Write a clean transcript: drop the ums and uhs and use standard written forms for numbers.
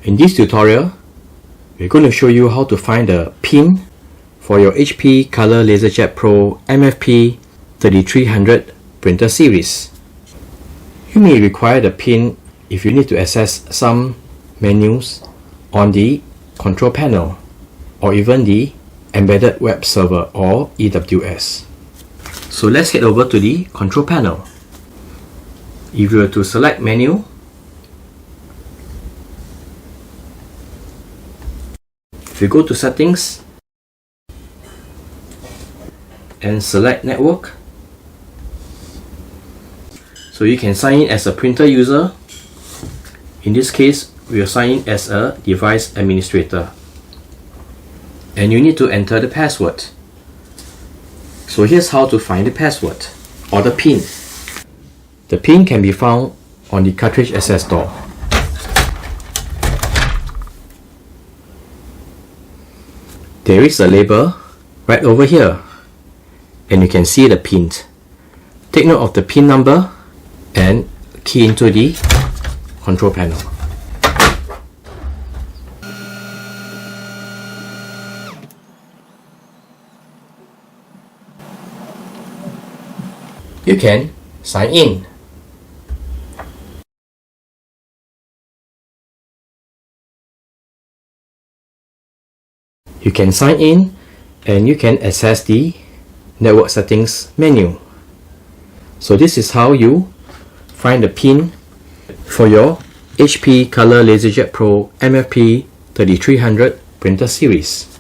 In this tutorial, we're going to show you how to find the pin for your HP Color LaserJet Pro MFP 3300 printer series. You may require the pin if you need to access some menus on the control panel or even the embedded web server or EWS. So let's head over to the control panel. If you were to select menu, if you go to settings and select network, so you can sign in as a printer user. In this case, we will sign in as a device administrator, and you need to enter the password. So here's how to find the password or the pin. The pin can be found on the cartridge access door. There is a label right over here, and you can see the pin. Take note of the pin number and key into the control panel. You can sign in. You can sign in and you can access the network settings menu. So this is how you find the pin for your HP Color LaserJet Pro MFP 3300 printer series.